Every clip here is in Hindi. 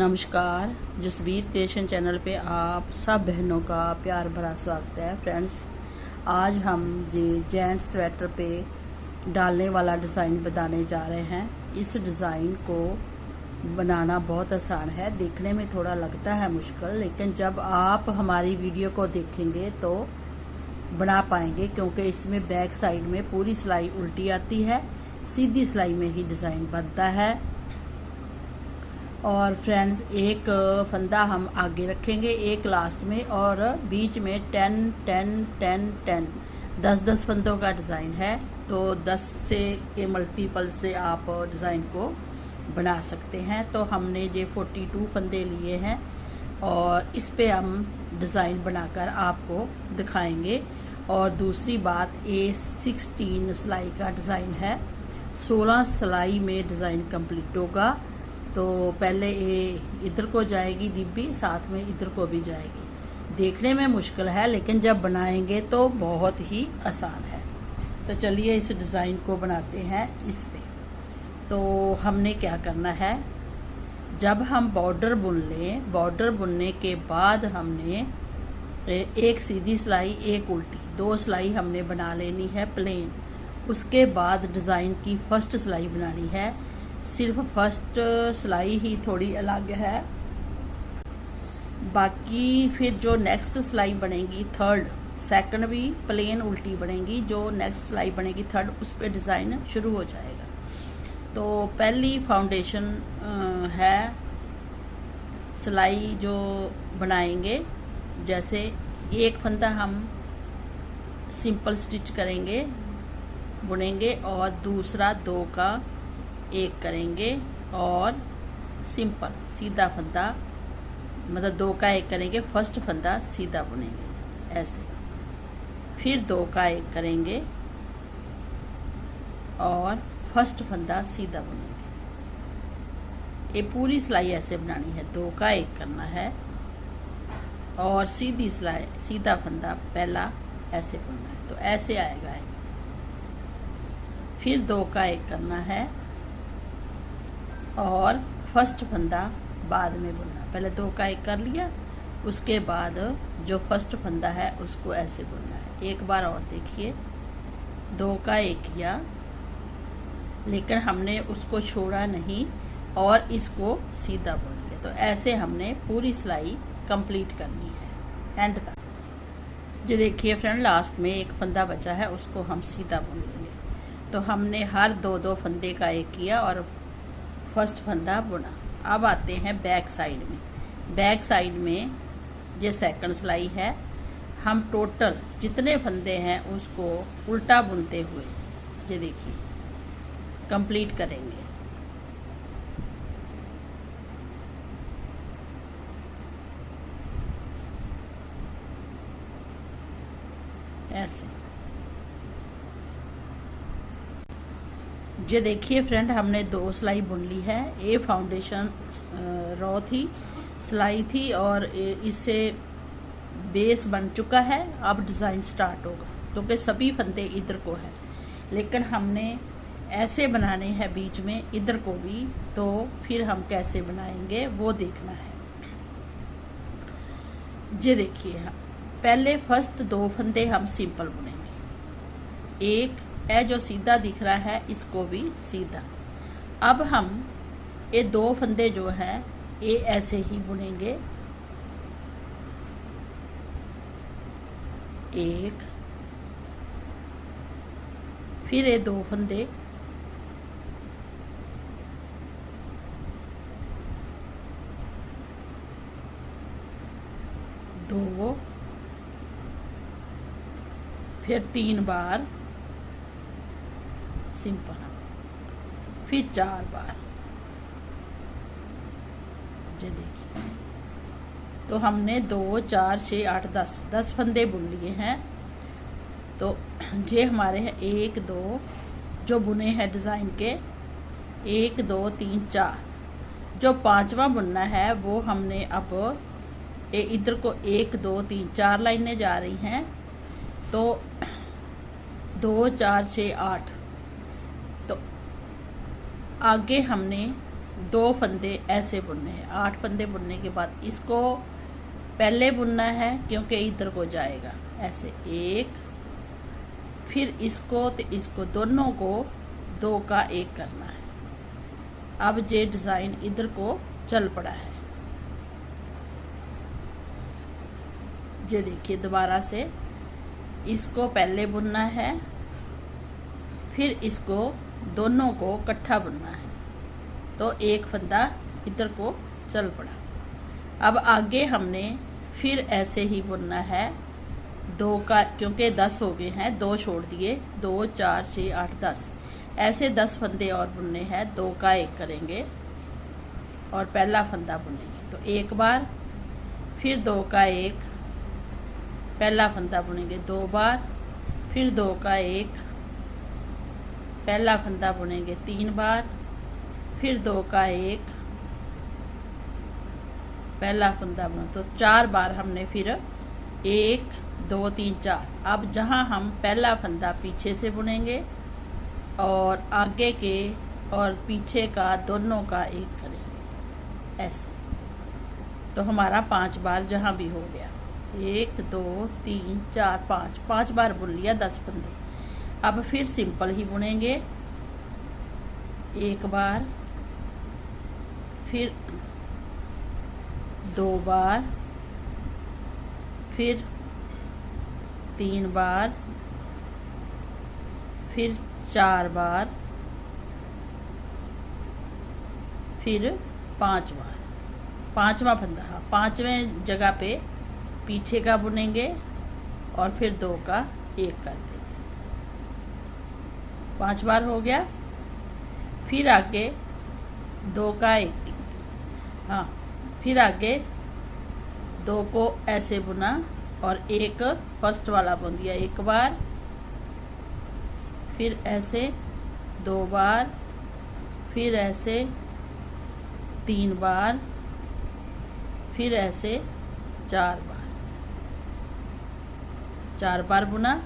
नमस्कार, जसबीर क्रिएशन चैनल पे आप सब बहनों का प्यार भरा स्वागत है। फ्रेंड्स, आज हम ये जेंट्स स्वेटर पे डालने वाला डिज़ाइन बताने जा रहे हैं। इस डिज़ाइन को बनाना बहुत आसान है, देखने में थोड़ा लगता है मुश्किल, लेकिन जब आप हमारी वीडियो को देखेंगे तो बना पाएंगे, क्योंकि इसमें बैक साइड में पूरी सिलाई उल्टी आती है, सीधी सिलाई में ही डिज़ाइन बनता है। और फ्रेंड्स, एक फंदा हम आगे रखेंगे, एक लास्ट में, और बीच में 10 10 10 10 10 फंदों का डिज़ाइन है। तो 10 से के मल्टीपल से आप डिज़ाइन को बना सकते हैं। तो हमने ये 42 फंदे लिए हैं और इस पे हम डिज़ाइन बनाकर आपको दिखाएंगे। और दूसरी बात, ये 16 सिलाई का डिज़ाइन है, 16 सिलाई में डिज़ाइन कंप्लीट होगा। तो पहले ये इधर को जाएगी डिब्बी, साथ में इधर को भी जाएगी। देखने में मुश्किल है, लेकिन जब बनाएंगे तो बहुत ही आसान है। तो चलिए इस डिज़ाइन को बनाते हैं। इस पे तो हमने क्या करना है, जब हम बॉर्डर बुन लें, बॉर्डर बुनने के बाद हमने एक सीधी सिलाई, एक उल्टी, 2 सिलाई हमने बना लेनी है प्लेन। उसके बाद डिज़ाइन की फर्स्ट सिलाई बनानी है। सिर्फ फर्स्ट सिलाई ही थोड़ी अलग है, बाकी फिर जो नेक्स्ट सिलाई बनेगी थर्ड, सेकंड भी प्लेन उल्टी बनेगी, जो नेक्स्ट सिलाई बनेगी थर्ड, उस पर डिज़ाइन शुरू हो जाएगा। तो पहली फाउंडेशन है सिलाई जो बनाएंगे, जैसे एक फंदा हम सिंपल स्टिच करेंगे, बुनेंगे, और दूसरा 2 का 1 करेंगे और सिंपल सीधा फंदा, मतलब 2 का 1 करेंगे, फर्स्ट फंदा सीधा बुनेंगे ऐसे, फिर 2 का 1 करेंगे और फर्स्ट फंदा सीधा बुनेंगे। ये पूरी सिलाई ऐसे बनानी है, 2 का 1 करना है और सीधी सिलाई, सीधा फंदा पहला ऐसे बुनना है। तो ऐसे आएगा है। फिर 2 का 1 करना है और फर्स्ट फंदा बाद में बुनना। पहले 2 का 1 कर लिया, उसके बाद जो फर्स्ट फंदा है उसको ऐसे बुनना है। एक बार और देखिए, 2 का 1 किया, लेकिन हमने उसको छोड़ा नहीं और इसको सीधा बुन लिया। तो ऐसे हमने पूरी सिलाई कंप्लीट करनी है एंड तक। जो देखिए फ्रेंड, लास्ट में एक फंदा बचा है, उसको हम सीधा बुन लेंगे। तो हमने हर 2 फंदे का 1 किया और फर्स्ट फंदा बुना। अब आते हैं बैक साइड में। बैक साइड में ये सेकंड सिलाई है। हम टोटल जितने फंदे हैं उसको उल्टा बुनते हुए, ये देखिए, कंप्लीट करेंगे। ऐसे ये देखिए फ्रेंड, हमने 2 सिलाई बुन ली है। ये फाउंडेशन रॉ थी, सिलाई थी, और इससे बेस बन चुका है। अब डिज़ाइन स्टार्ट होगा, क्योंकि सभी फंदे इधर को है, लेकिन हमने ऐसे बनाने हैं बीच में इधर को भी। तो फिर हम कैसे बनाएंगे वो देखना है। ये देखिए, पहले फर्स्ट 2 फंदे हम सिंपल बुनेंगे, एक है जो सीधा दिख रहा है, इसको भी सीधा। अब हम ये 2 फंदे जो हैं ये ऐसे ही बुनेंगे, एक, फिर ये 2 फंदे, दो, फिर 3 बार सिंपल, फिर 4 बार। ये देखिए, तो हमने 2 4 6 8 10 फंदे बुन लिए हैं। तो ये हमारे हैं 1 2 जो बुने हैं डिज़ाइन के, 1 2 3 4। जो 5वां बुनना है वो हमने अब इधर को 1 2 3 4 लाइनें जा रही हैं। तो 2 4 6 8, तो आगे हमने 2 फंदे ऐसे बुनने हैं। 8 फंदे बुनने के बाद इसको पहले बुनना है क्योंकि इधर को जाएगा ऐसे 1, फिर इसको तो इसको दोनों को 2 का 1 करना है। अब ये डिज़ाइन इधर को चल पड़ा है। ये देखिए दोबारा से इसको पहले बुनना है, फिर इसको दोनों को इकट्ठा बुनना है, तो 1 फंदा इधर को चल पड़ा। अब आगे हमने फिर ऐसे ही बुनना है 2 का, क्योंकि 10 हो गए हैं, 2 छोड़ दिए, 2 4 6 8 10, ऐसे 10 फंदे और बुनने हैं। 2 का 1 करेंगे और पहला फंदा बुनेंगे, तो 1 बार, फिर 2 का 1, पहला फंदा बुनेंगे 2 बार, फिर 2 का 1, पहला फंदा बुनेंगे 3 बार, फिर 2 का 1, पहला फंदा बुना, तो 4 बार हमने फिर 1 2 3 4। अब जहां हम पहला फंदा पीछे से बुनेंगे और आगे के और पीछे का दोनों का 1 करेंगे ऐसे, तो हमारा 5 बार जहां भी हो गया, 1 2 3 4 5, 5 बार बुन लिया 10 फंदे। अब फिर सिंपल ही बुनेंगे, 1 बार, फिर 2 बार, फिर 3 बार, फिर 4 बार, फिर 5 बार, 5वां फंदा, हाँ 5वें जगह पे पीछे का बुनेंगे और फिर 2 का 1 कर देंगे। 5 बार हो गया। फिर आगे 2 का 1, हाँ फिर आगे 2 को ऐसे बुना और 1 फर्स्ट वाला बुन दिया 1 बार, फिर ऐसे 2 बार, फिर ऐसे 3 बार, फिर ऐसे 4 बार, 4 बार बुना।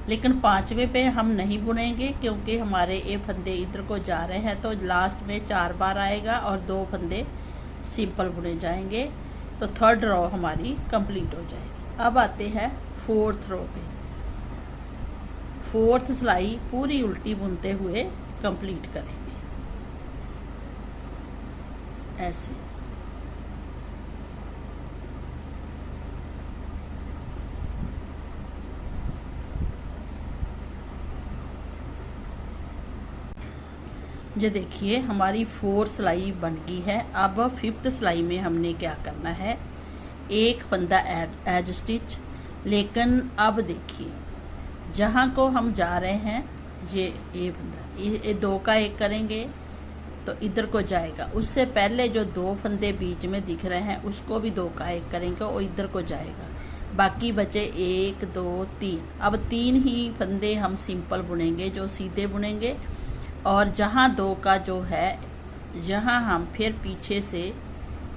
लेकिन 5वें पे हम नहीं बुनेंगे क्योंकि हमारे ये फंदे इधर को जा रहे हैं, तो लास्ट में 4 बार आएगा और 2 फंदे सिंपल बुने जाएंगे, तो 3rd रो हमारी कंप्लीट हो जाएगी। अब आते हैं 4th रो पे। 4th सिलाई पूरी उल्टी बुनते हुए कंप्लीट करेंगे ऐसे। जो देखिए हमारी 4 सिलाई बन गई है। अब 5th सिलाई में हमने क्या करना है, 1 फंदा एज स्टिच। लेकिन अब देखिए जहाँ को हम जा रहे हैं ये फंदा, ये 2 का 1 करेंगे तो इधर को जाएगा। उससे पहले जो 2 फंदे बीच में दिख रहे हैं उसको भी 2 का 1 करेंगे और इधर को जाएगा। बाकी बचे 1 2 3। अब 3 ही फंदे हम सिंपल बुनेंगे, जो सीधे बुनेंगे, और जहाँ 2 का जो है यहाँ हम फिर पीछे से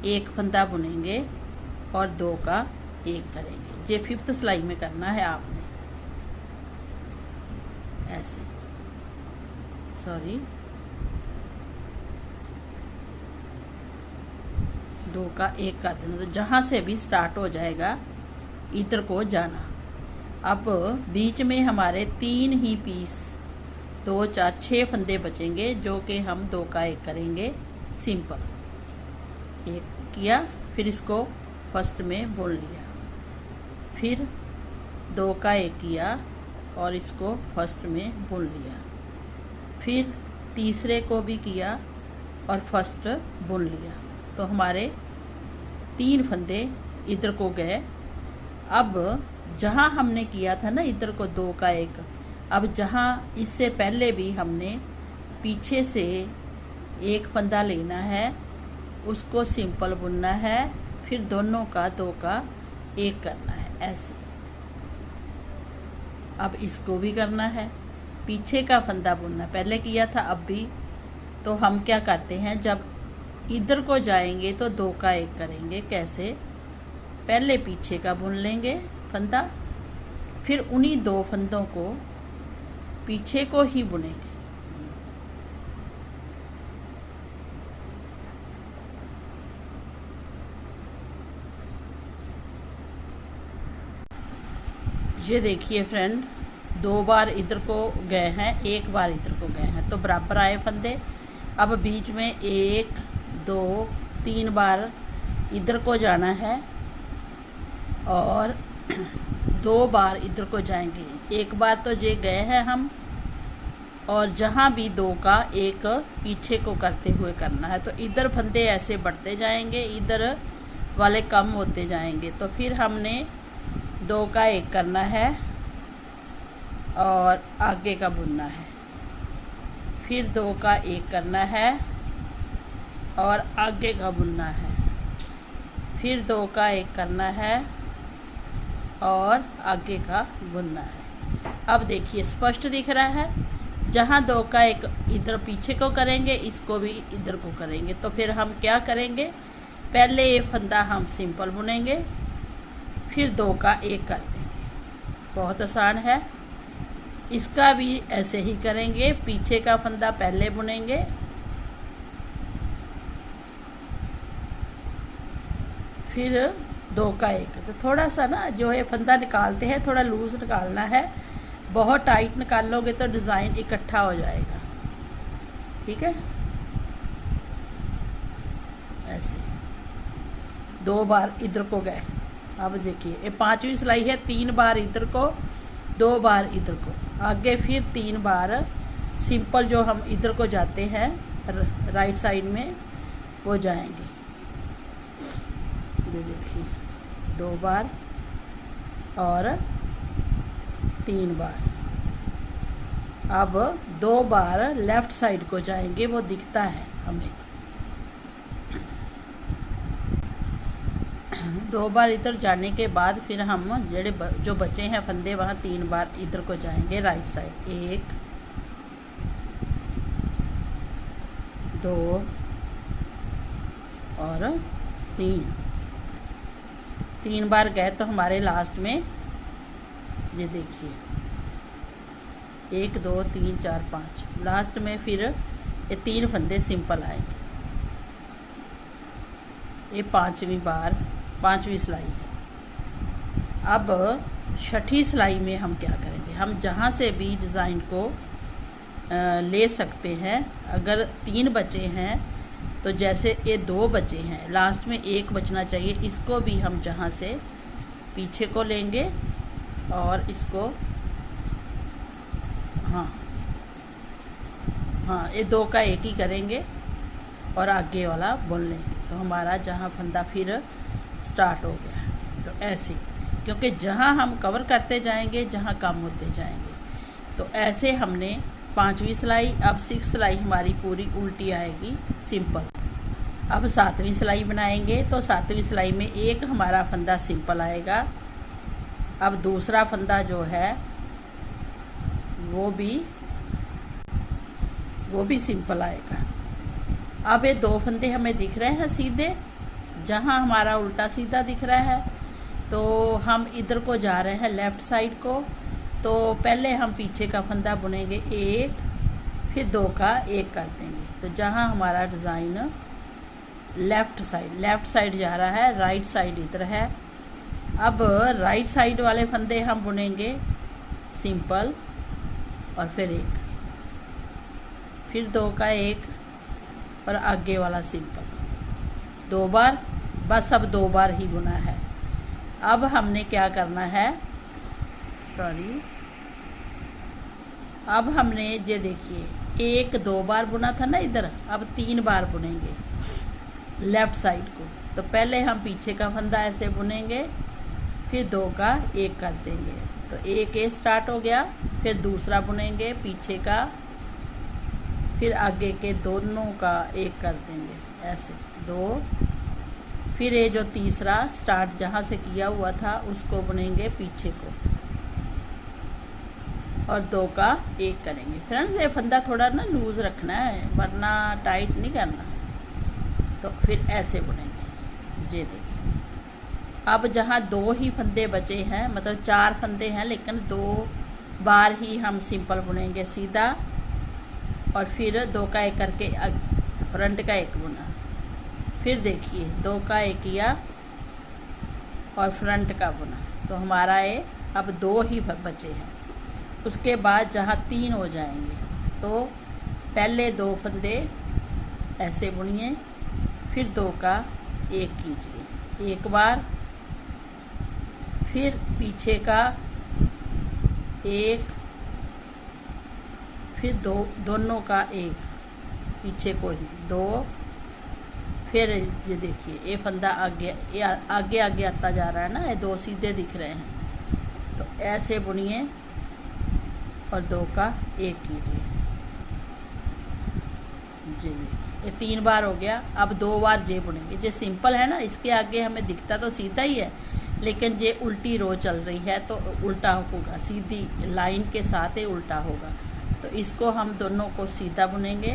1 फंदा बुनेंगे और 2 का 1 करेंगे। ये 5th सिलाई में करना है आपने ऐसे, सॉरी 2 का 1 कर देना, तो जहाँ से भी स्टार्ट हो जाएगा इधर को जाना। अब बीच में हमारे 3 ही पीस 2 4 6 फंदे बचेंगे, जो कि हम 2 का 1 करेंगे सिंपल। 1 किया, फिर इसको फर्स्ट में बुन लिया, फिर 2 का 1 किया और इसको फर्स्ट में बुन लिया, फिर तीसरे को भी किया और फर्स्ट बुन लिया, तो हमारे 3 फंदे इधर को गए। अब जहाँ हमने किया था ना इधर को 2 का 1, अब जहाँ इससे पहले भी हमने पीछे से 1 फंदा लेना है, उसको सिंपल बुनना है, फिर दोनों का 2 का 1 करना है ऐसे। अब इसको भी करना है, पीछे का फंदा बुनना पहले किया था अब भी। तो हम क्या करते हैं, जब इधर को जाएंगे तो 2 का 1 करेंगे। कैसे, पहले पीछे का बुन लेंगे फंदा, फिर उन्हीं 2 फंदों को पीछे को ही बुनेंगे, ये देखिए फ्रेंड, 2 बार इधर को गए हैं, 1 बार इधर को गए हैं, तो बराबर आए फंदे। अब बीच में 1 2 3 बार इधर को जाना है और 2 बार इधर को जाएंगे। 1 बार तो ये गए हैं हम, और जहाँ भी 2 का 1 पीछे को करते हुए करना है। तो इधर फंदे ऐसे बढ़ते जाएंगे, इधर वाले कम होते जाएंगे। तो फिर हमने 2 का 1 करना है और आगे का बुनना है, फिर 2 का 1 करना है और आगे का बुनना है, फिर 2 का 1 करना है और आगे का बुनना है। अब देखिए स्पष्ट दिख रहा है। जहाँ 2 का 1 इधर पीछे को करेंगे, इसको भी इधर को करेंगे। तो फिर हम क्या करेंगे, पहले ये फंदा हम सिंपल बुनेंगे, फिर 2 का 1 कर देंगे। बहुत आसान है। इसका भी ऐसे ही करेंगे, पीछे का फंदा पहले बुनेंगे, फिर 2 का 1। तो थोड़ा सा ना जो है फंदा निकालते हैं, थोड़ा लूज निकालना है। बहुत टाइट निकालोगे तो डिज़ाइन इकट्ठा हो जाएगा। ठीक है, ऐसे 2 बार इधर को गए। अब देखिए ये 5वीं सिलाई है, 3 बार इधर को, 2 बार इधर को, आगे फिर 3 बार सिंपल जो हम इधर को जाते हैं राइट साइड में वो जाएंगे। ये देखिए 2 बार और 3 बार। अब 2 बार लेफ्ट साइड को जाएंगे, वो दिखता है हमें। 2 बार इधर जाने के बाद फिर हम जो बचे हैं फंदे, वहाँ 3 बार इधर को जाएंगे राइट साइड। 1 2 और 3 बार गए तो हमारे लास्ट में ये देखिए 1 2 3 4 5, लास्ट में फिर ये 3 फंदे सिंपल आएंगे। ये 5वीं सिलाई है। अब 6ठी सिलाई में हम क्या करेंगे, हम जहाँ से भी डिज़ाइन को ले सकते हैं। अगर 3 बचे हैं तो जैसे ये 2 बचे हैं, लास्ट में 1 बचना चाहिए, इसको भी हम जहाँ से पीछे को लेंगे और इसको हाँ ये 2 का 1 ही करेंगे और आगे वाला बुन लेंगे। तो हमारा जहाँ फंदा फिर स्टार्ट हो गया। तो ऐसे, क्योंकि जहाँ हम कवर करते जाएंगे, जहाँ कम होते जाएंगे। तो ऐसे हमने 5वीं सिलाई। अब 6 सिलाई हमारी पूरी उल्टी आएगी, सिंपल। अब 7वीं सिलाई बनाएंगे। तो 7वीं सिलाई में 1 हमारा फंदा सिंपल आएगा। अब दूसरा फंदा जो है वो भी सिंपल आएगा। अब ये 2 फंदे हमें दिख रहे हैं सीधे, जहाँ हमारा उल्टा सीधा दिख रहा है। तो हम इधर को जा रहे हैं लेफ़्ट साइड को। तो पहले हम पीछे का फंदा बुनेंगे 1, फिर 2 का 1 कर देंगे। तो जहाँ हमारा डिज़ाइन लेफ़्ट साइड जा रहा है, राइट साइड इधर है। अब राइट साइड वाले फंदे हम बुनेंगे सिंपल और फिर 1, फिर 2 का 1 और आगे वाला सिंपल 2 बार। बस अब 2 बार ही बुना है। अब हमने क्या करना है, अब हमने ये देखिए 1 2 बार बुना था ना इधर, अब 3 बार बुनेंगे लेफ़्ट साइड को। तो पहले हम पीछे का फंदा ऐसे बुनेंगे, फिर 2 का 1 कर देंगे। तो 1 ये स्टार्ट हो गया, फिर दूसरा बुनेंगे पीछे का, फिर आगे के दोनों का 1 कर देंगे ऐसे 2, फिर ये जो तीसरा स्टार्ट जहाँ से किया हुआ था उसको बुनेंगे पीछे को और 2 का 1 करेंगे। फ्रेंड्स ये फंदा थोड़ा ना लूज़ रखना है, वरना टाइट नहीं करना। तो फिर ऐसे बुनेंगे। ये देखिए अब जहाँ 2 ही फंदे बचे हैं, मतलब 4 फंदे हैं, लेकिन 2 बार ही हम सिंपल बुनेंगे सीधा, और फिर 2 का 1 करके फ्रंट का 1 बुना। फिर देखिए 2 का 1 किया और फ्रंट का बुना। तो हमारा ये अब 2 ही बचे हैं। उसके बाद जहाँ 3 हो जाएंगे तो पहले 2 फंदे ऐसे बुनिए, फिर 2 का 1 कीजिए एक बार, फिर पीछे का 1, फिर दोनों का 1, पीछे को ही 2, फिर ये देखिए ये फंदा आगे आगे आता जा रहा है ना, ये 2 सीधे दिख रहे हैं, तो ऐसे बुनिए और 2 का 1 कीजिए। जी ये 3 बार हो गया। अब 2 बार जे बुनेंगे। जे सिंपल है ना, इसके आगे हमें दिखता तो सीधा ही है, लेकिन जे उल्टी रो चल रही है तो उल्टा होगा, सीधी लाइन के साथ ही उल्टा होगा। तो इसको हम दोनों को सीधा बुनेंगे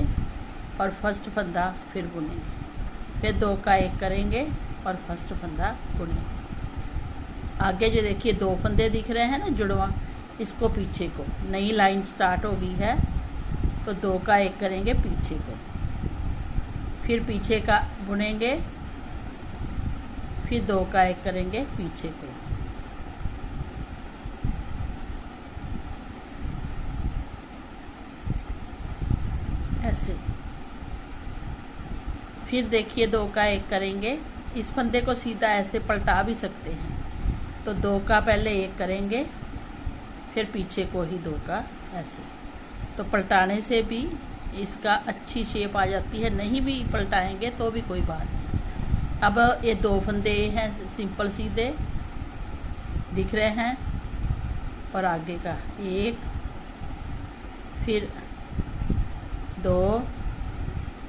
और फर्स्ट फंदा फिर बुनेंगे, फिर 2 का 1 करेंगे और फर्स्ट फंदा बुनेंगे। आगे जो देखिए 2 फंदे दिख रहे हैं ना जुड़वा, इसको पीछे को, नई लाइन स्टार्ट हो गई है तो 2 का 1 करेंगे पीछे को, फिर पीछे का बुनेंगे, फिर 2 का 1 करेंगे पीछे को, ऐसे। फिर देखिए 2 का 1 करेंगे, इस फंदे को सीधा ऐसे पलटा भी सकते हैं, तो 2 का पहले 1 करेंगे, फिर पीछे को ही 2 का ऐसे। तो पलटाने से भी इसका अच्छी शेप आ जाती है, नहीं भी पलटाएंगे तो भी कोई बात नहीं। अब ये 2 फंदे हैं सिंपल सीधे दिख रहे हैं, और आगे का 1, फिर 2,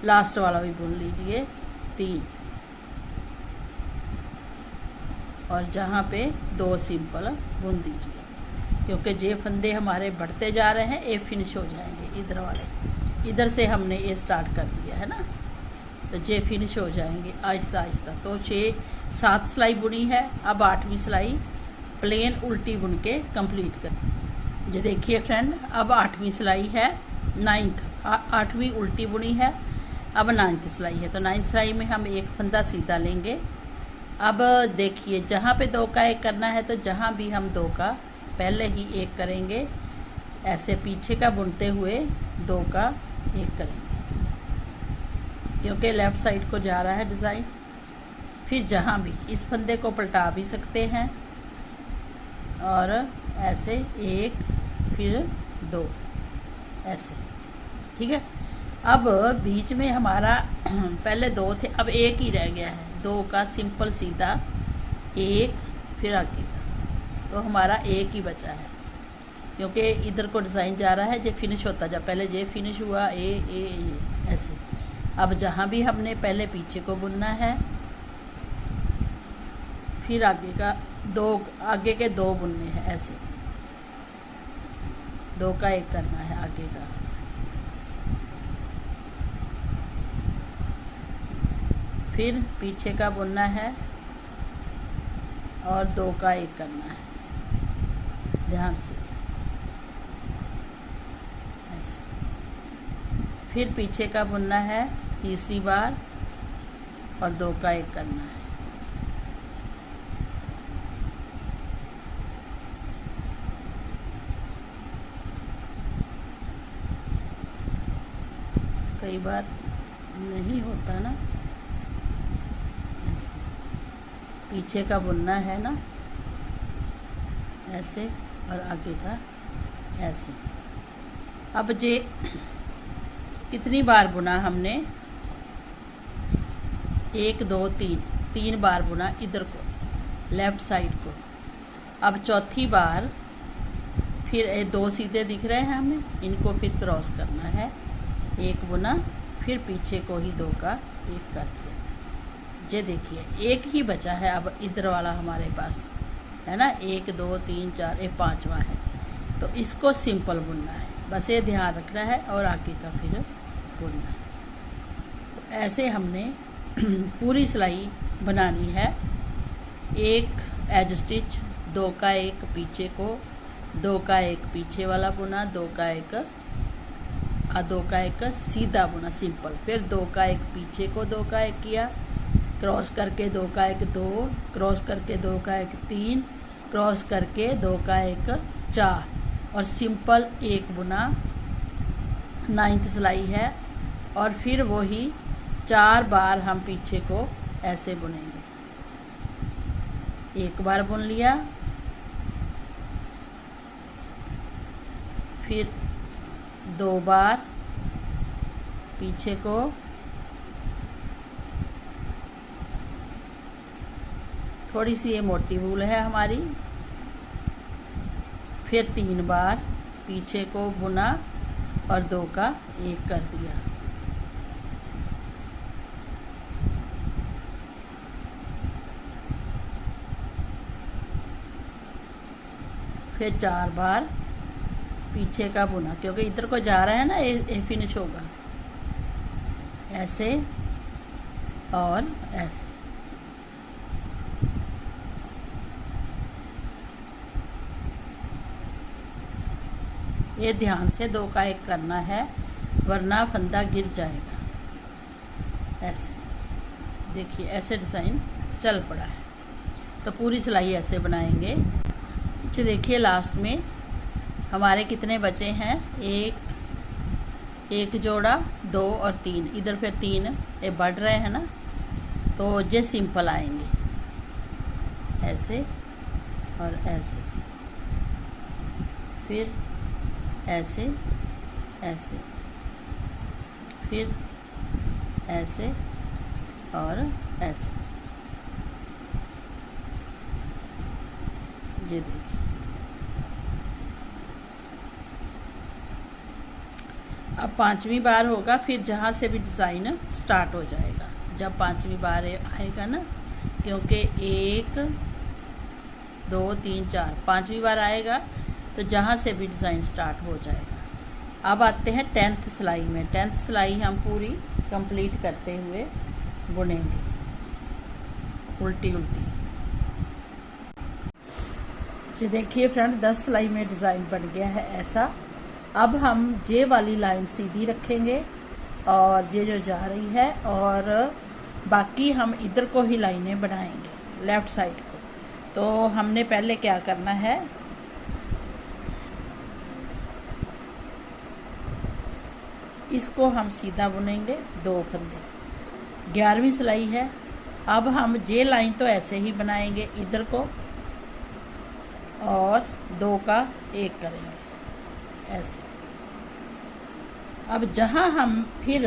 लास्ट वाला भी बुन लीजिए 3, और जहाँ पे 2 सिंपल बुन दीजिए, क्योंकि जे फंदे हमारे बढ़ते जा रहे हैं ये फिनिश हो जाएंगे। इधर वाले, इधर से हमने ये स्टार्ट कर दिया है ना, तो जे फिनिश हो जाएंगे आहिस्ता आहिस्ता। तो 7 सिलाई बुनी है, अब 8वीं सिलाई प्लेन उल्टी बुन के कंप्लीट कर। जो देखिए फ्रेंड, अब 8वीं सिलाई है, 8वीं उल्टी बुनी है, अब 9th सिलाई है। तो 9th सिलाई में हम एक फंदा सीधा लेंगे। अब देखिए जहाँ पे 2 का 1 करना है, तो जहाँ भी हम 2 का पहले ही 1 करेंगे, ऐसे पीछे का बुनते हुए 2 का 1 करेंगे, क्योंकि लेफ़्ट साइड को जा रहा है डिज़ाइन। फिर जहाँ भी इस फंदे को पलटा भी सकते हैं, और ऐसे 1 फिर 2 ऐसे, ठीक है। अब बीच में हमारा पहले 2 थे, अब 1 ही रह गया है। 2 का सिंपल सीधा 1, फिर आगे का, तो हमारा 1 ही बचा है, क्योंकि इधर को डिज़ाइन जा रहा है, जे फिनिश होता जा, पहले जे फिनिश हुआ ए ऐसे। अब जहाँ भी हमने पहले पीछे को बुनना है, फिर आगे का 2, आगे के 2 बुनने हैं ऐसे, 2 का 1 करना है आगे का, फिर पीछे का बुनना है और 2 का 1 करना है, ध्यान से ऐसे। फिर पीछे का बुनना है तीसरी बार और 2 का 1 करना है, कई बार नहीं होता ना, ऐसे पीछे का बुनना है ना ऐसे, और आगे का ऐसे। अब जे कितनी बार बुना हमने, 1 2 3 बार बुना इधर को, लेफ्ट साइड को। अब चौथी बार फिर 2 सीधे दिख रहे हैं हमें, इनको फिर क्रॉस करना है, 1 बुना, फिर पीछे को ही 2 का 1 कर दिया। ये देखिए 1 ही बचा है अब इधर वाला हमारे पास, है ना, 1 2 3 4, ये 5वां है, तो इसको सिंपल बुनना है, बस ये ध्यान रखना है, और आगे का फिर बुनना है। तो ऐसे हमने पूरी सिलाई बनानी है। 1 एज स्टिच, 2 का 1 पीछे को, 2 का 1 पीछे वाला बुना, 2 का 1 सीधा बुना सिंपल, फिर 2 का 1 पीछे को, 2 का 1 किया, क्रॉस करके 2 का 1 2, क्रॉस करके 2 का 1 3, क्रॉस करके 2 का 1 4 और सिंपल 1 बुना, 9th सिलाई है। और फिर वही 4 बार हम पीछे को ऐसे बुनेंगे। 1 बार बुन लिया, फिर 2 बार पीछे को, थोड़ी सी ये मोटी वूल है हमारी, फिर 3 बार पीछे को बुना और 2 का 1 कर दिया। फिर 4 बार पीछे का बुना, क्योंकि इधर को जा रहा है ना, ये फिनिश होगा ऐसे और ऐसे। ये ध्यान से 2 का 1 करना है, वरना फंदा गिर जाएगा। ऐसे देखिए, ऐसे डिज़ाइन चल पड़ा है। तो पूरी सिलाई ऐसे बनाएंगे। तो देखिए लास्ट में हमारे कितने बचे हैं, एक जोड़ा, 2 और 3, इधर फिर 3 ये बढ़ रहे हैं ना, तो ये सिंपल आएंगे ऐसे और ऐसे, फिर ऐसे ऐसे, फिर ऐसे और ऐसे। ये देखिए, अब 5वीं बार होगा, फिर जहाँ से भी डिज़ाइन स्टार्ट हो जाएगा जब 5वीं बार आएगा ना, क्योंकि 1 2 3 4 5वीं बार आएगा तो जहाँ से भी डिज़ाइन स्टार्ट हो जाएगा। अब आते हैं 10th सिलाई में। 10th सिलाई हम पूरी कंप्लीट करते हुए बुनेंगे उल्टी उल्टी। ये देखिए फ्रेंड, 10 सिलाई में डिज़ाइन बन गया है ऐसा। अब हम ये वाली लाइन सीधी रखेंगे और ये जो जा रही है, और बाकी हम इधर को ही लाइनें बनाएंगे लेफ़्ट साइड को। तो हमने पहले क्या करना है, इसको हम सीधा बुनेंगे 2 फंदे। 11वीं सिलाई है। अब हम ये लाइन तो ऐसे ही बनाएंगे इधर को, और 2 का 1 करेंगे ऐसे। अब जहाँ हम फिर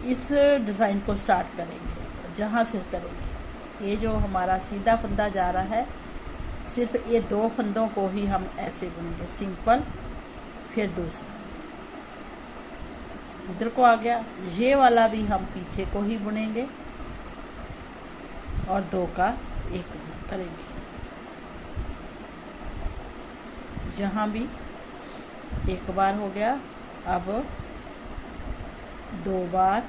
इस डिज़ाइन को स्टार्ट करेंगे, जहाँ से करेंगे, ये जो हमारा सीधा फंदा जा रहा है, सिर्फ ये 2 फंदों को ही हम ऐसे बुनेंगे सिंपल, फिर दूसरा इधर को आ गया। ये वाला भी हम पीछे को ही बुनेंगे और 2 का 1 करेंगे। जहाँ भी 1 बार हो गया, अब 2 बार,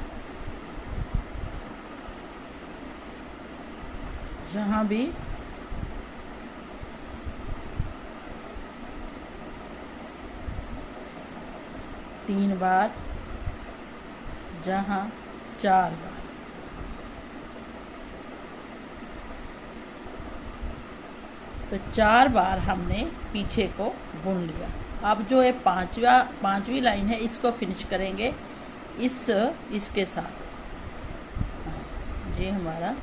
जहाँ भी 3 बार, जहाँ 4 बार। तो 4 बार हमने पीछे को बुन लिया। अब जो ये 5वीं लाइन है, इसको फिनिश करेंगे इसके साथ। ये हमारा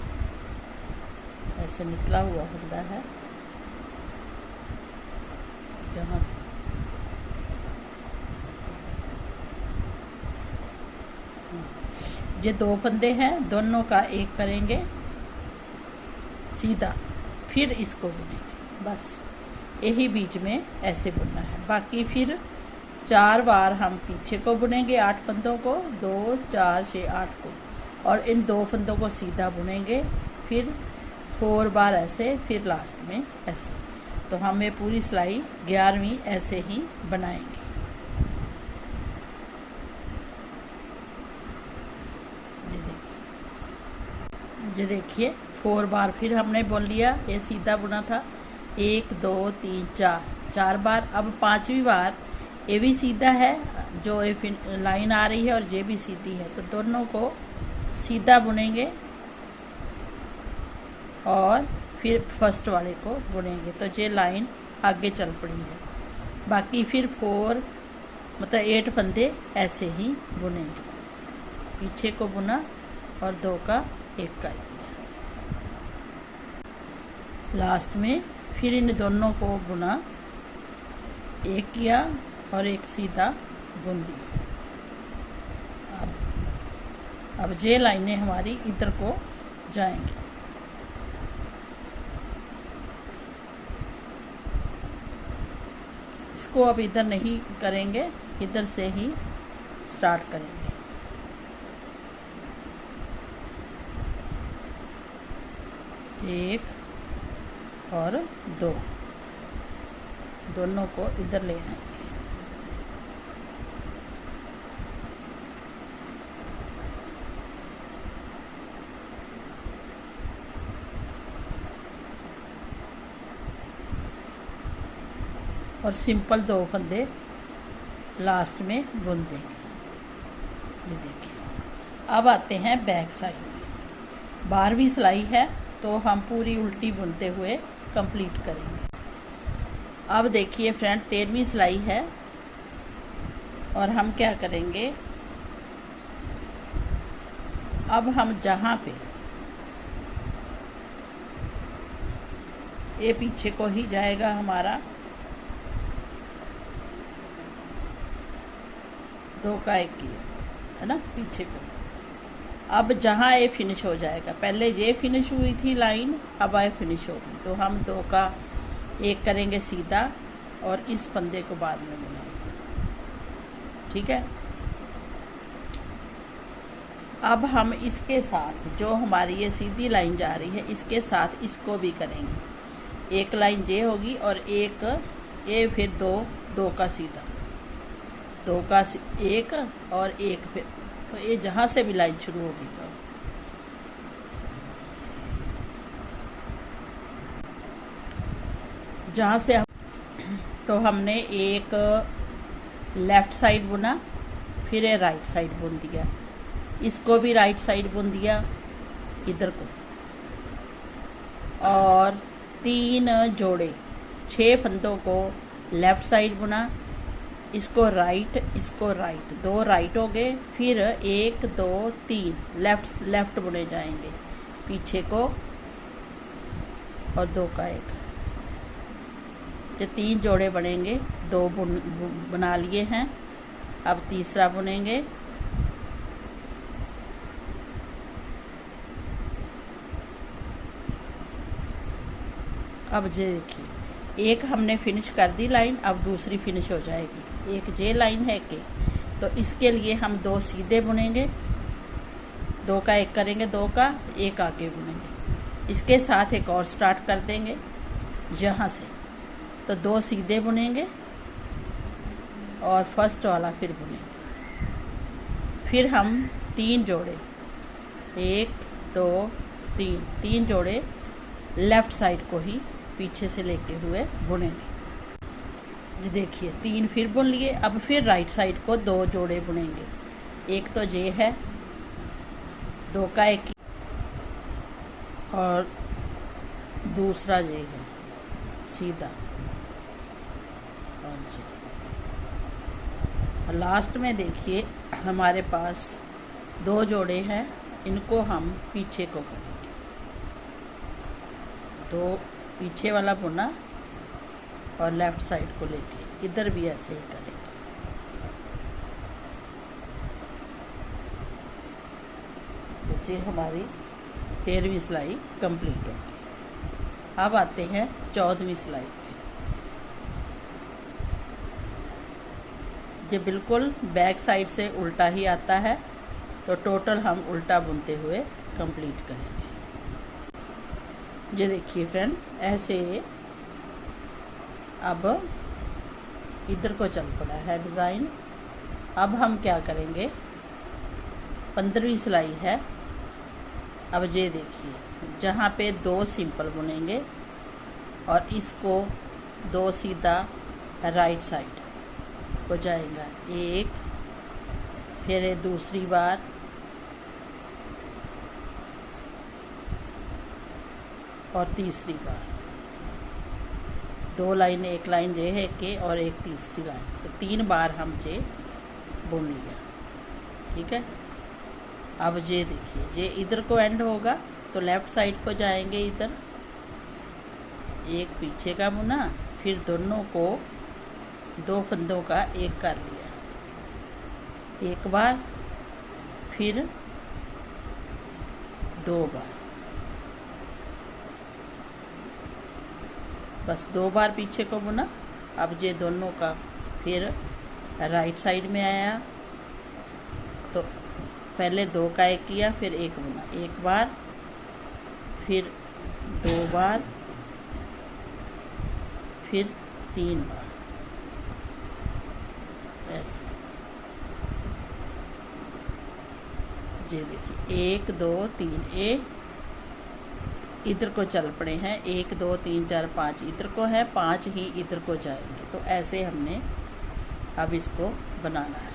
ऐसे निकला हुआ फंदा है, जहाँ से ये 2 फंदे हैं, दोनों का 1 करेंगे सीधा, फिर इसको बुनेंगे। बस यही बीच में ऐसे बुनना है। बाकी फिर 4 बार हम पीछे को बुनेंगे 8 फंदों को, 2 4 6 8 को, और इन 2 फंदों को सीधा बुनेंगे, फिर 4 बार ऐसे, फिर लास्ट में ऐसे। तो हम ये पूरी सिलाई 11वीं ऐसे ही बनाएंगे। ये देखिए 4 बार फिर हमने बुन लिया, ये सीधा बुना था, 1 2 3 4 बार। अब 5वीं बार ये भी सीधा है, जो ये लाइन आ रही है, और ये भी सीधी है, तो दोनों को सीधा बुनेंगे और फिर फर्स्ट वाले को बुनेंगे। तो ये लाइन आगे चल पड़ी है। बाकी फिर 4 मतलब 8 फंदे ऐसे ही बुनेंगे। पीछे को बुना और 2 का 1 कर दिया। लास्ट में फिर इन दोनों को बुना, 1 किया और 1 सीधा बुन दिया। अब ये लाइनें हमारी इधर को जाएंगी। इसको अब इधर नहीं करेंगे, इधर से ही स्टार्ट करेंगे। एक और 2, दोनों को इधर ले आएंगे। और सिंपल 2 फंदे लास्ट में बुन देंगे। ये देखिए। अब आते हैं बैक साइड में। 12वीं सिलाई है तो हम पूरी उल्टी बुनते हुए कंप्लीट करेंगे। अब देखिए फ्रेंड, 13वीं सिलाई है और हम क्या करेंगे, अब हम जहाँ पे ये पीछे को ही जाएगा हमारा 2 का 1 किया है ना, पीछे को। अब जहाँ ये फिनिश हो जाएगा, पहले ये फिनिश हुई थी लाइन, अब ये फिनिश होगी, तो हम 2 का 1 करेंगे सीधा और इस फंदे को बाद में बुनेंगे। ठीक है। अब हम इसके साथ जो हमारी ये सीधी लाइन जा रही है, इसके साथ इसको भी करेंगे। 1 लाइन ये होगी और 1 ये, फिर 2 का सीधा, 2 का 1 और 1 फिर, तो ये जहाँ से भी लाइन शुरू होगी जहाँ से हम, तो हमने एक लेफ़्ट साइड बुना, फिर ये राइट साइड बुन दिया, इसको भी राइट साइड बुन दिया इधर को, और 3 जोड़े 6 फंदों को लेफ़्ट साइड बुना, इसको राइट, इसको राइट, 2 राइट हो गए, फिर 1 2 3 लेफ्ट बुने जाएंगे, पीछे को और 2 का 1। ये 3 जोड़े बनेंगे, 2 बना लिए हैं। अब तीसरा बुनेंगे। अब ये देखिए, एक हमने फिनिश कर दी लाइन, अब दूसरी फिनिश हो जाएगी। एक जे लाइन है कि, तो इसके लिए हम 2 सीधे बुनेंगे, 2 का 1 करेंगे, 2 का 1 आगे बुनेंगे। इसके साथ एक और स्टार्ट कर देंगे यहाँ से, तो 2 सीधे बुनेंगे और फर्स्ट वाला फिर बुनेंगे। फिर हम 3 जोड़े, 1 2 3 जोड़े लेफ़्ट साइड को ही पीछे से लेके हुए बुनेंगे। जी देखिए, 3 फिर बुन लिए। अब फिर राइट साइड को 2 जोड़े बुनेंगे। एक तो ये है, 2 का 1 और दूसरा ये है सीधा, और लास्ट में देखिए हमारे पास 2 जोड़े हैं, इनको हम पीछे को करेंगे। 2 पीछे वाला बुना और लेफ़्ट साइड को लेके इधर भी ऐसे ही करेंगे। तो ये हमारी 13वीं सिलाई कंप्लीट होगी। अब आते हैं 14वीं सिलाई पे। ये बिल्कुल बैक साइड से उल्टा ही आता है, तो टोटल हम उल्टा बुनते हुए कंप्लीट करेंगे। ये देखिए फ्रेंड, ऐसे अब इधर को चल पड़ा है डिज़ाइन। अब हम क्या करेंगे, 15वीं सिलाई है। अब ये देखिए, जहाँ पे 2 सिंपल बुनेंगे और इसको 2 सीधा राइट साइड को जाएगा, 1 फिर दूसरी बार और तीसरी बार 2 लाइन, एक लाइन ये है के और एक तीसरी लाइन, तो 3 बार हम ये बुन लिया। ठीक है। अब ये देखिए, ये इधर को एंड होगा तो लेफ़्ट साइड को जाएंगे, इधर एक पीछे का बुना, फिर दोनों को 2 फंदों का एक कर लिया, एक बार, फिर 2 बार, बस 2 बार पीछे को बुना। अब ये दोनों का फिर राइट साइड में आया तो पहले 2 का एक किया, फिर एक बुना, एक बार, फिर 2 बार, फिर 3 बार, ऐसे। ये देखिए 1 2 3, एक इधर को चल पड़े हैं, 1 2 3 4 5 इधर को है, 5 ही इधर को जाएंगे। तो ऐसे हमने अब इसको बनाना है।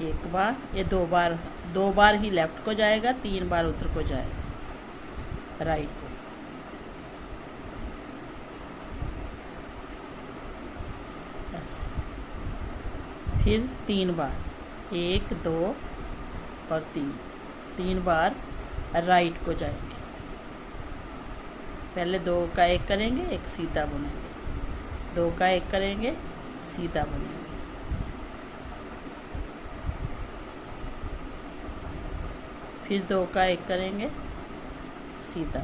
एक बार, ये 2 बार ही लेफ्ट को जाएगा, 3 बार उधर को जाएगा, राइट को। ऐसे फिर 3 बार, 1 2 और 3 बार राइट को जाएंगे। पहले 2 का एक करेंगे, एक सीधा बुनेंगे, 2 का एक करेंगे, सीधा बुनेंगे, फिर 2 का एक करेंगे, सीधा,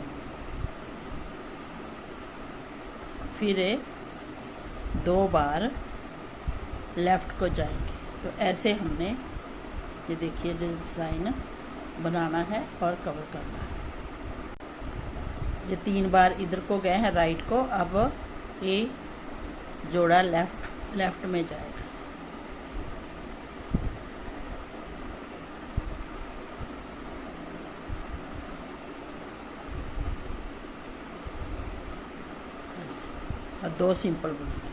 फिर 2 बार लेफ़्ट को जाएंगे। तो ऐसे हमने ये देखिए डिज़ाइन बनाना है और कवर करना है। ये 3 बार इधर को गए हैं राइट को, अब ये जोड़ा लेफ़्ट में जाएगा। और 2 सिंपल बुनेंगे।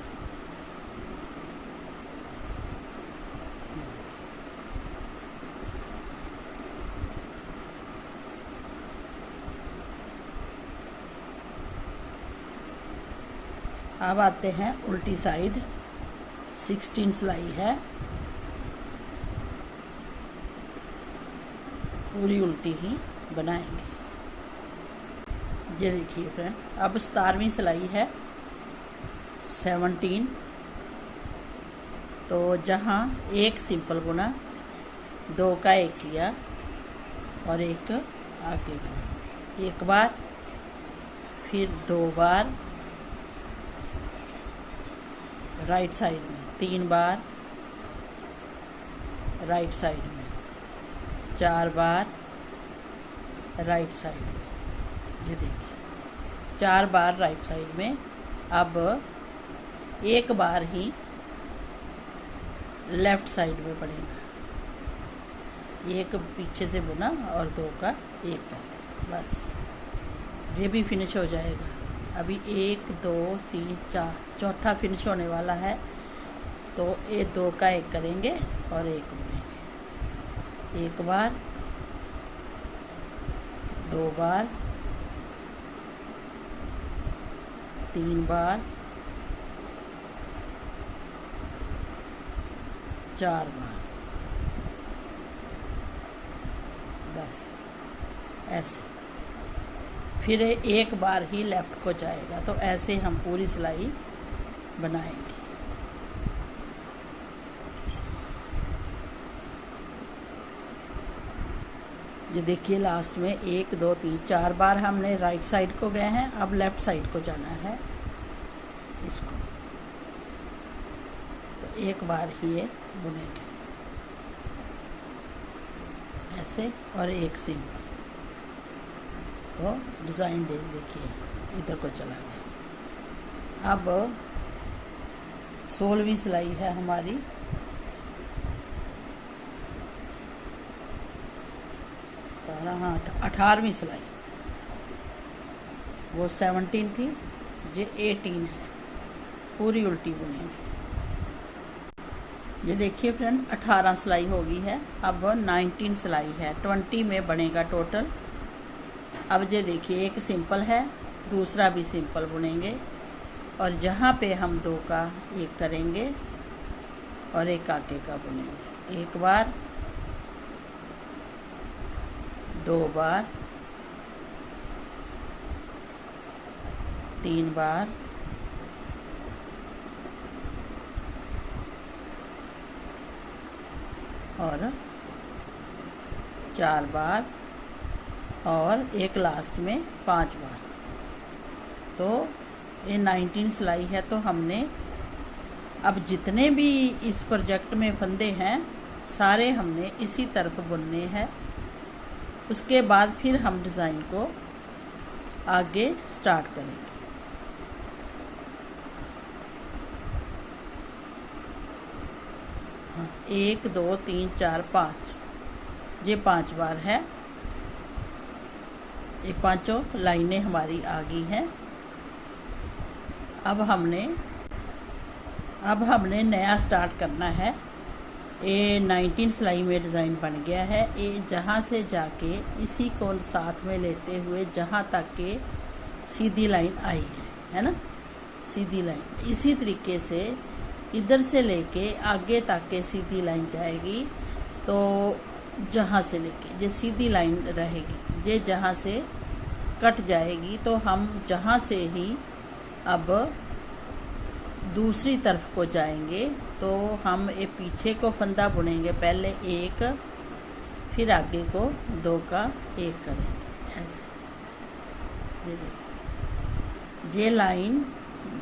अब आते हैं उल्टी साइड, 16 सिलाई है, पूरी उल्टी ही बनाएंगे। ये देखिए फ्रेंड, अब 17वीं सिलाई है, 17। तो जहाँ एक सिंपल बुना, 2 का एक किया और एक आगे बुना, एक बार, फिर 2 बार राइट साइड में, 3 बार राइट साइड में, 4 बार राइट साइड में। ये देखिए 4 बार राइट साइड में। अब एक बार ही लेफ़्ट साइड में पड़ेगा, एक पीछे से बुना और 2 का एक कर, बस ये भी फिनिश हो जाएगा। अभी 1 2 3 4 चौथा फिनिश होने वाला है। तो ये 2 का एक करेंगे और एक बुनेंगे, एक बार, 2 बार, 3 बार, 4 बार, बस ऐसे। फिर एक बार ही लेफ़्ट को जाएगा। तो ऐसे हम पूरी सिलाई बनाएंगे। ये देखिए लास्ट में 1 2 3 4 बार हमने राइट साइड को गए हैं, अब लेफ़्ट साइड को जाना है इसको। तो एक बार ही ये बुनेंगे ऐसे, और एक सिंपल। तो डिज़ाइन देखिए इधर को चला गया। अब 16वीं सिलाई है हमारी, हाँ 18वीं सिलाई, वो 17 थी, ये 18 है, पूरी उल्टी बुनेंगे। ये देखिए फ्रेंड 18 सिलाई हो गई है, अब 19 सिलाई है, 20 में बनेगा टोटल। अब ये देखिए एक सिंपल है, दूसरा भी सिंपल बुनेंगे और जहाँ पे हम 2 का एक करेंगे और एक आगे का बुनेंगे। 1 बार, 2 बार, 3 बार, और 4 बार, और एक लास्ट में 5 बार। तो ये 19 सिलाई है। तो हमने अब जितने भी इस प्रोजेक्ट में फंदे हैं सारे हमने इसी तरफ बुनने हैं। उसके बाद फिर हम डिज़ाइन को आगे स्टार्ट करेंगे। 1 2 3 4 5, ये 5 बार है। ये पांचों लाइनें हमारी आ गई हैं। अब हमने नया स्टार्ट करना है। ये 19 सिलाई में डिज़ाइन बन गया है। ये जहाँ से जाके इसी को साथ में लेते हुए जहाँ तक के सीधी लाइन आई है ना, सीधी लाइन। इसी तरीके से इधर से लेके आगे तक के सीधी लाइन जाएगी। तो जहाँ से लेके ये सीधी लाइन रहेगी, ये जहाँ से कट जाएगी तो हम जहाँ से ही अब दूसरी तरफ को जाएंगे तो हम ये पीछे को फंदा बुनेंगे, पहले 1, फिर आगे को 2 का 1 करेंगे ऐसे। ये देखिए ये लाइन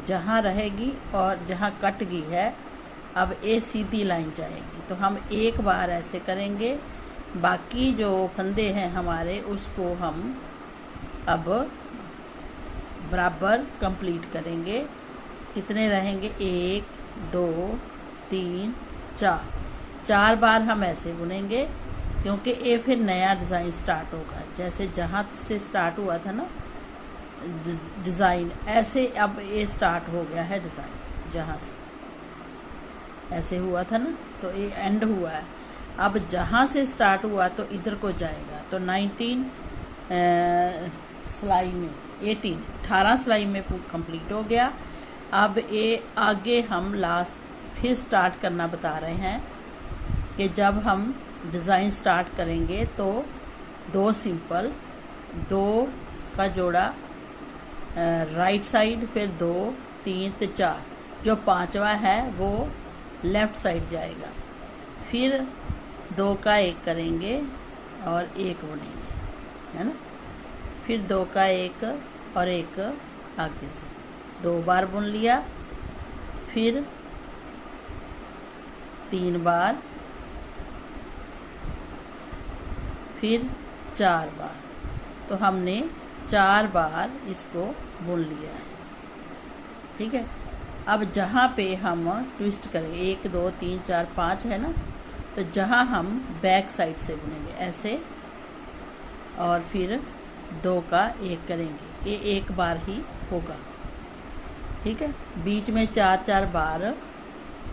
जहाँ रहेगी और जहाँ कट गई है अब ये सीधी लाइन जाएगी। तो हम 1 बार ऐसे करेंगे, बाकी जो फंदे हैं हमारे उसको हम अब बराबर कंप्लीट करेंगे। कितने रहेंगे, 1 2 3 4 बार हम ऐसे बुनेंगे, क्योंकि ये फिर नया डिज़ाइन स्टार्ट होगा। जैसे जहाँ से स्टार्ट हुआ था ना डिज़ाइन, ऐसे अब ये स्टार्ट हो गया है डिज़ाइन। जहाँ से ऐसे हुआ था ना तो ये एंड हुआ है। अब जहाँ से स्टार्ट हुआ तो इधर को जाएगा। तो 19 सिलाई में 18 सिलाई में कंप्लीट हो गया। अब ये आगे हम लास्ट फिर स्टार्ट करना बता रहे हैं कि जब हम डिज़ाइन स्टार्ट करेंगे तो 2 सिंपल, 2 का जोड़ा राइट साइड, फिर 2 3 तो 4, जो 5वां है वो लेफ़्ट साइड जाएगा। फिर 2 का 1 करेंगे और 1 बुनेंगे, है ना। फिर 2 का 1 और 1 आगे से 2 बार बुन लिया। फिर 3 बार, फिर 4 बार। तो हमने 4 बार इसको बुन लिया है, ठीक है। अब जहाँ पे हम ट्विस्ट करेंगे 1 2 3 4 5 है ना, तो जहाँ हम बैक साइड से बुनेंगे ऐसे और फिर 2 का 1 करेंगे। ये 1 बार ही होगा, ठीक है। बीच में 4 बार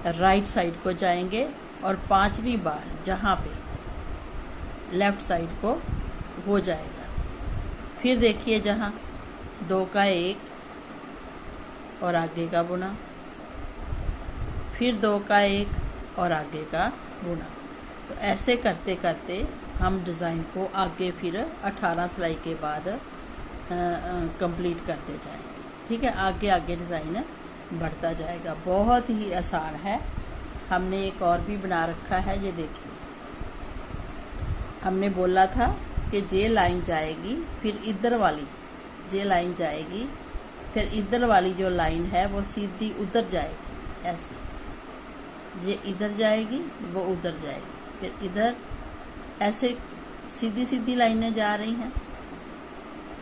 राइट साइड को जाएंगे और 5वीं बार जहाँ पे लेफ़्ट साइड को हो जाएगा। फिर देखिए जहाँ 2 का 1 और आगे का बुना, फिर 2 का 1 और आगे का बुना। तो ऐसे करते करते हम डिज़ाइन को आगे फिर 18 सिलाई के बाद कंप्लीट करते जाएंगे, ठीक है। आगे आगे डिज़ाइन बढ़ता जाएगा, बहुत ही आसान है। हमने एक और भी बना रखा है, ये देखिए। हमने बोला था कि ये लाइन जाएगी, फिर इधर वाली ये लाइन जाएगी, फिर इधर वाली जो लाइन है वो सीधी उधर जाएगी ऐसे। ये इधर जाएगी, वो उधर जाएगी, फिर इधर ऐसे सीधी सीधी लाइनें जा रही हैं।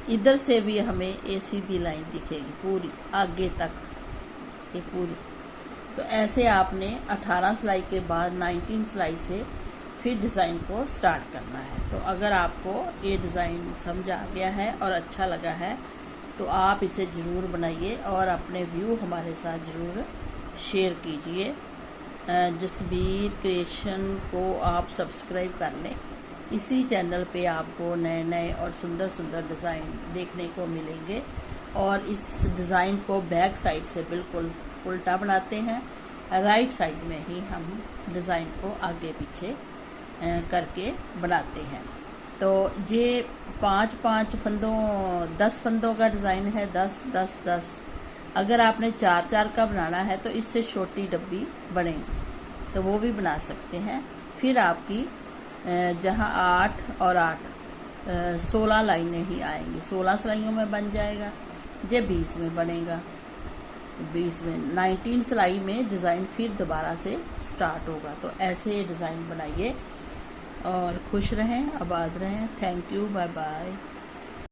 इधर से भी हमें ये सीधी लाइन दिखेगी पूरी आगे तक, ये पूरी। तो ऐसे आपने 18 सिलाई के बाद 19 सिलाई से फिर डिज़ाइन को स्टार्ट करना है। तो अगर आपको ये डिज़ाइन समझ आ गया है और अच्छा लगा है तो आप इसे ज़रूर बनाइए और अपने व्यू हमारे साथ ज़रूर शेयर कीजिए। जसबीर क्रिएशन को आप सब्सक्राइब कर लें। इसी चैनल पे आपको नए नए और सुंदर सुंदर डिज़ाइन देखने को मिलेंगे। और इस डिज़ाइन को बैक साइड से बिल्कुल उल्टा बनाते हैं, राइट साइड में ही हम डिज़ाइन को आगे पीछे करके बनाते हैं। तो ये 5-5 फंदों 10 फंदों का डिज़ाइन है, 10-10-10। अगर आपने 4-4 का बनाना है तो इससे छोटी डब्बी बनेगी, तो वो भी बना सकते हैं। फिर आपकी जहाँ 8 और 8 16 लाइनें ही आएंगी, 16 सिलाइयों में बन जाएगा। ये 20 में बनेगा, 20 में 19 सिलाई में डिज़ाइन फिर दोबारा से स्टार्ट होगा। तो ऐसे डिज़ाइन बनाइए और खुश रहें, आबाद रहें। Thank you, bye bye.